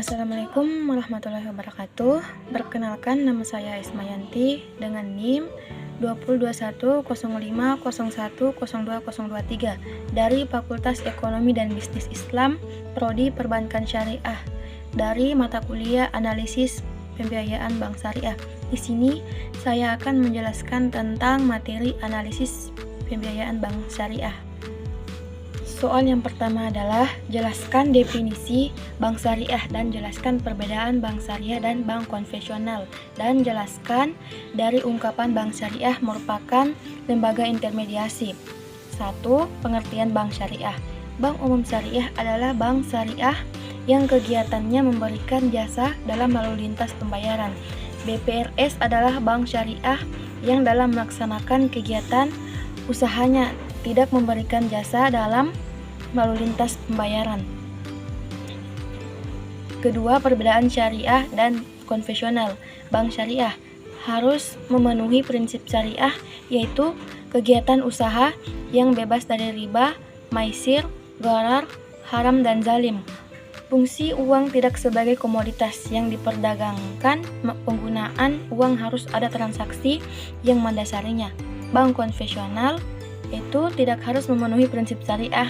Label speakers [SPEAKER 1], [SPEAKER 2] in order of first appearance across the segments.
[SPEAKER 1] Assalamualaikum warahmatullahi wabarakatuh. Perkenalkan, nama saya Ismayanti dengan NIM 202105010203 dari Fakultas Ekonomi dan Bisnis Islam, Prodi Perbankan Syariah, dari mata kuliah Analisis Pembiayaan Bank Syariah. Di sini saya akan menjelaskan tentang materi analisis pembiayaan bank syariah. Soal yang pertama adalah jelaskan definisi bank syariah dan jelaskan perbedaan bank syariah dan bank konvensional, dan jelaskan dari ungkapan bank syariah merupakan lembaga intermediasi. 1. Pengertian bank syariah. Bank umum syariah adalah bank syariah yang kegiatannya memberikan jasa dalam lalu lintas pembayaran. BPRS adalah bank syariah yang dalam melaksanakan kegiatan usahanya tidak memberikan jasa dalam lalu lintas pembayaran. Kedua, perbedaan syariah dan konvensional. Bank syariah harus memenuhi prinsip syariah, yaitu kegiatan usaha yang bebas dari riba, maisir, gharar, haram, dan zalim. Fungsi uang tidak sebagai komoditas yang diperdagangkan, penggunaan uang harus ada transaksi yang mendasarinya. Bank konvensional itu tidak harus memenuhi prinsip syariah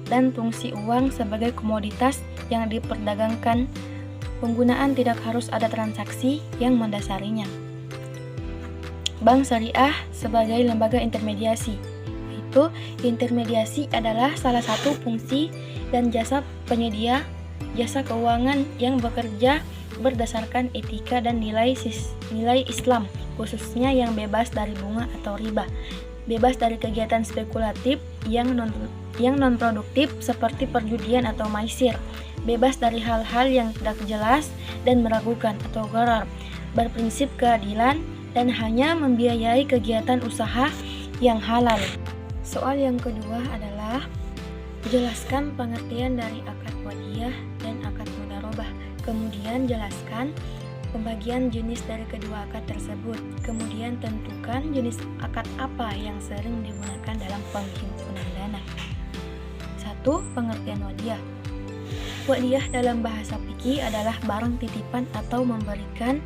[SPEAKER 1] dan fungsi uang sebagai komoditas yang diperdagangkan, penggunaan tidak harus ada transaksi yang mendasarinya. Bank syariah sebagai lembaga intermediasi. Itu intermediasi adalah salah satu fungsi dan jasa penyedia jasa keuangan yang bekerja berdasarkan etika dan nilai Islam, khususnya yang bebas dari bunga atau riba, bebas dari kegiatan spekulatif yang non-produktif seperti perjudian atau maisir, bebas dari hal-hal yang tidak jelas dan meragukan atau gharar, berprinsip keadilan, dan hanya membiayai kegiatan usaha yang halal. Soal yang kedua adalah jelaskan pengertian dari akad wadiyah dan akad mudharabah. Kemudian jelaskan pembagian jenis dari kedua akad tersebut. Kemudian tentukan jenis akad apa yang sering digunakan dalam penghimpunan dana. 1. Pengertian wadiyah. Wadiyah dalam bahasa fikih adalah barang titipan atau memberikan,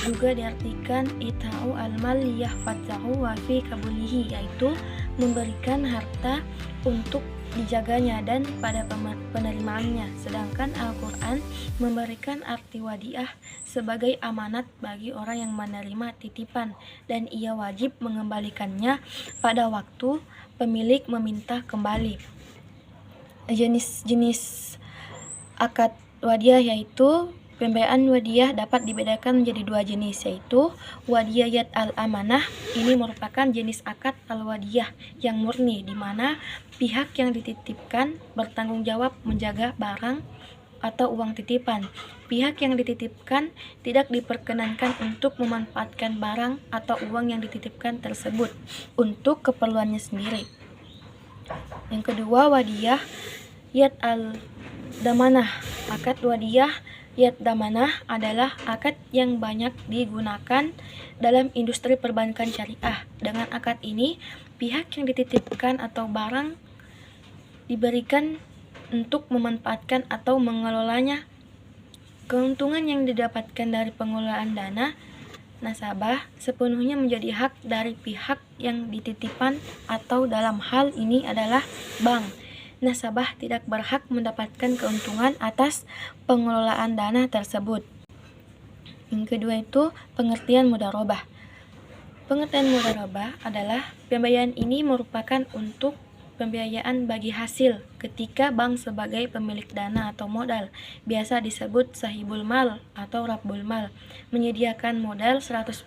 [SPEAKER 1] juga diartikan ita'u al-mal liyahfadzahu wa fi kabulihi, yaitu memberikan harta untuk dijaganya dan pada penerimaannya. Sedangkan Al-Quran memberikan arti wadiyah sebagai amanat bagi orang yang menerima titipan dan ia wajib mengembalikannya pada waktu pemilik meminta kembali. Jenis-jenis akad wadiyah yaitu pembiayaan wadiyah dapat dibedakan menjadi dua jenis, yaitu wadiyah yad al-amanah. Ini merupakan jenis akad al-wadiyah yang murni, di mana pihak yang dititipkan bertanggung jawab menjaga barang atau uang titipan. Pihak yang dititipkan tidak diperkenankan untuk memanfaatkan barang atau uang yang dititipkan tersebut untuk keperluannya sendiri. Yang kedua, wadiyah yad al-damanah. Akad wadiyah yad damanah adalah akad yang banyak digunakan dalam industri perbankan syariah. Dengan akad ini, pihak yang dititipkan atau barang diberikan untuk memanfaatkan atau mengelolanya. Keuntungan yang didapatkan dari pengelolaan dana nasabah sepenuhnya menjadi hak dari pihak yang dititipkan, atau dalam hal ini adalah bank. Nasabah tidak berhak mendapatkan keuntungan atas pengelolaan dana tersebut. Yang kedua itu pengertian mudharabah. Pengertian mudharabah adalah pembiayaan ini merupakan untuk pembiayaan bagi hasil ketika bank sebagai pemilik dana atau modal, biasa disebut sahibul mal atau rabbul mal, menyediakan modal 100%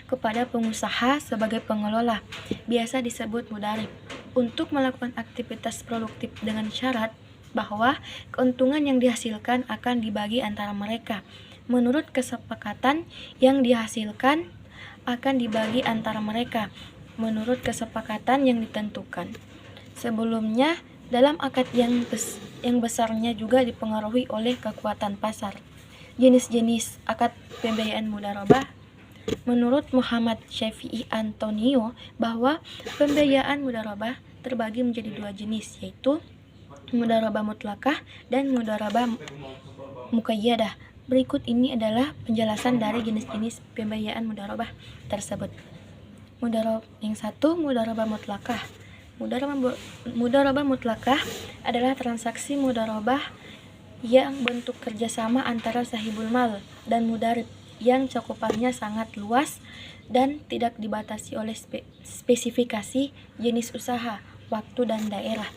[SPEAKER 1] kepada pengusaha sebagai pengelola, biasa disebut mudharib, untuk melakukan aktivitas produktif dengan syarat bahwa keuntungan yang dihasilkan akan dibagi antara mereka. Menurut kesepakatan yang dihasilkan akan dibagi antara mereka menurut kesepakatan yang ditentukan sebelumnya. Dalam akad yang besarnya juga dipengaruhi oleh kekuatan pasar. Jenis-jenis akad pembiayaan mudharabah. Menurut Muhammad Syafi'i Antonio bahwa pembiayaan mudharabah terbagi menjadi dua jenis, yaitu mudharabah mutlakah dan mudharabah muqayyadah. Berikut ini adalah penjelasan dari jenis-jenis pembiayaan mudharabah tersebut. Yang satu, mudharabah mutlaqah. Mudharabah mutlaqah adalah transaksi mudharabah yang bentuk kerjasama antara sahibul mal dan mudarib yang cakupannya sangat luas dan tidak dibatasi oleh spesifikasi jenis usaha, waktu, dan daerah.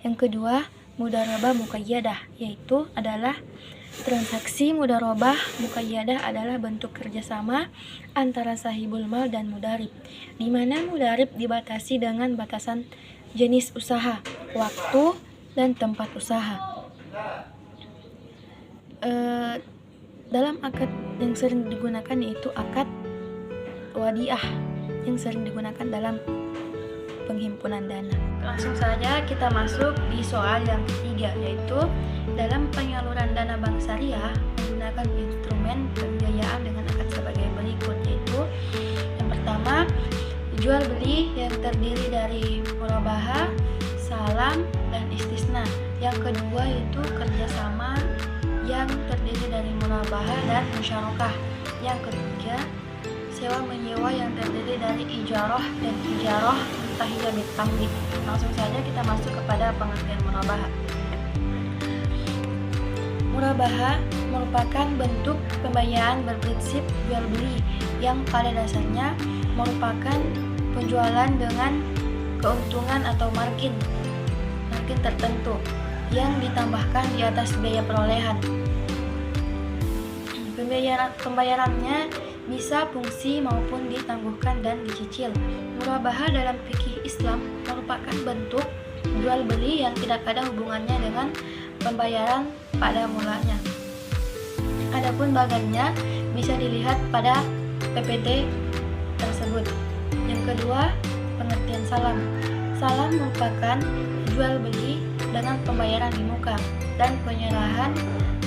[SPEAKER 1] Yang kedua, mudharabah muqayyadah, yaitu adalah transaksi mudharabah muqayyadah adalah bentuk kerjasama antara sahibul mal dan mudarib, di mana mudarib dibatasi dengan batasan jenis usaha, waktu, dan tempat usaha. Dalam akad yang sering digunakan yaitu akad wadiah yang sering digunakan dalam penghimpunan dana. Langsung saja kita masuk di soal yang ketiga, yaitu dalam penyaluran dana bank syariah menggunakan instrumen pembiayaan dengan akad sebagai berikut, yaitu yang pertama, jual beli yang terdiri dari murabahah, salam, dan istisna. Yang kedua yaitu kerjasama yang terdiri dari murabahah dan musyarakah. Yang ketiga, sewa menyewa yang terdiri dari ijarah dan ijarah tahiyya bitamlik. Langsung saja kita masuk kepada pengertian murabahah. Murabahah merupakan bentuk pembiayaan berprinsip jual beli yang pada dasarnya merupakan penjualan dengan keuntungan atau margin tertentu yang ditambahkan di atas biaya perolehan. Pembayarannya bisa fungsi maupun ditangguhkan dan dicicil. Murabahah dalam fikih Islam merupakan bentuk jual beli yang tidak ada hubungannya dengan pembayaran pada mulanya. Adapun bagannya bisa dilihat pada PPT tersebut. Yang kedua, pengertian salam. Salam merupakan jual beli dengan pembayaran di muka dan penyerahan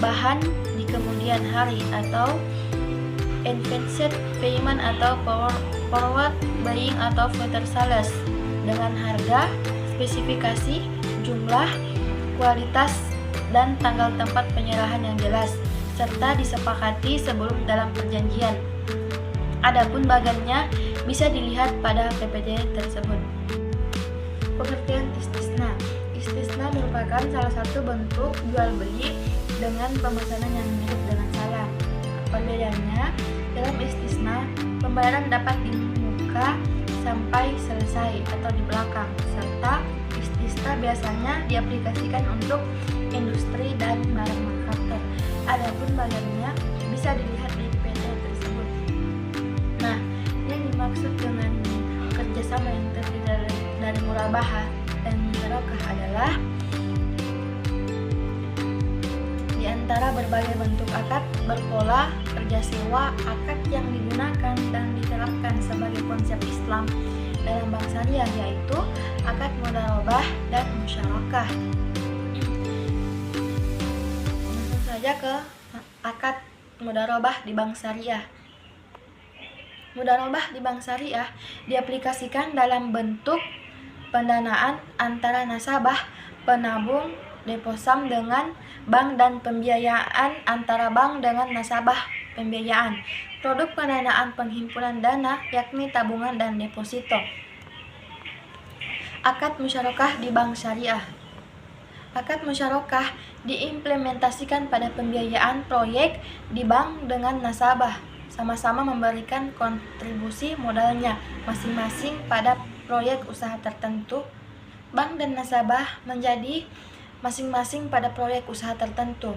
[SPEAKER 1] bahan di kemudian hari atau advanced payment atau forward buying atau future sales dengan harga, spesifikasi, jumlah, kualitas, dan tanggal tempat penyerahan yang jelas serta disepakati sebelum dalam perjanjian. Adapun bagannya bisa dilihat pada PPT tersebut. Pengertian istisna. Istisna merupakan salah satu bentuk jual beli dengan pemesanan yang mirip dengan salam. Perbedaannya, dalam istisna, pembayaran dapat di muka sampai selesai atau di belakang, serta istisna biasanya diaplikasikan untuk industri dan barang manufaktur. Adapun bagannya bisa dilihat di PT tersebut. Nah, yang dimaksud dengan kerjasama yang terdiri dari murabahah dan musyarakah adalah di antara berbagai bentuk akad berpola kerja sewa, akad yang digunakan dan diterapkan sebagai konsep Islam dalam bank syariah, yaitu akad mudharabah dan musyarakah. Langsung saja ke akad mudharabah di bank syariah. Mudharabah di bank syariah diaplikasikan dalam bentuk pendanaan antara nasabah, penabung, deposam dengan bank dan pembiayaan antara bank dengan nasabah pembiayaan. Produk pendanaan penghimpunan dana yakni tabungan dan deposito. Akad musyarakah di bank syariah. Akad musyarakah diimplementasikan pada pembiayaan proyek di bank dengan nasabah, sama-sama memberikan kontribusi modalnya masing-masing pada proyek usaha tertentu. Bank dan nasabah menjadi masing-masing pada proyek usaha tertentu.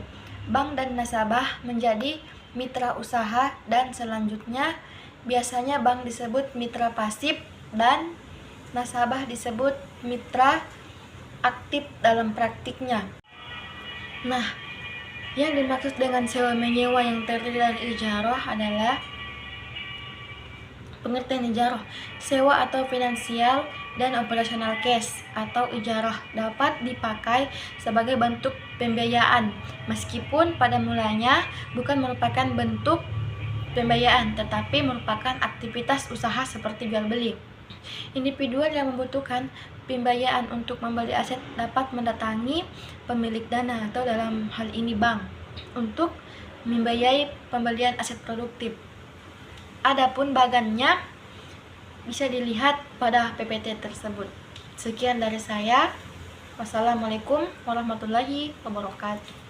[SPEAKER 1] Bank dan nasabah menjadi mitra usaha dan selanjutnya biasanya bank disebut mitra pasif dan nasabah disebut mitra aktif dalam praktiknya. Nah, yang dimaksud dengan sewa menyewa yang terdiri dari ijarah adalah pengertian ijarah, sewa atau finansial dan operasional cash atau ijarah dapat dipakai sebagai bentuk pembiayaan meskipun pada mulanya bukan merupakan bentuk pembiayaan tetapi merupakan aktivitas usaha seperti jual beli. Individual yang membutuhkan pembiayaan untuk membeli aset dapat mendatangi pemilik dana atau dalam hal ini bank untuk membiayai pembelian aset produktif. Adapun bagannya bisa dilihat pada PPT tersebut. Sekian dari saya. Wassalamualaikum warahmatullahi wabarakatuh.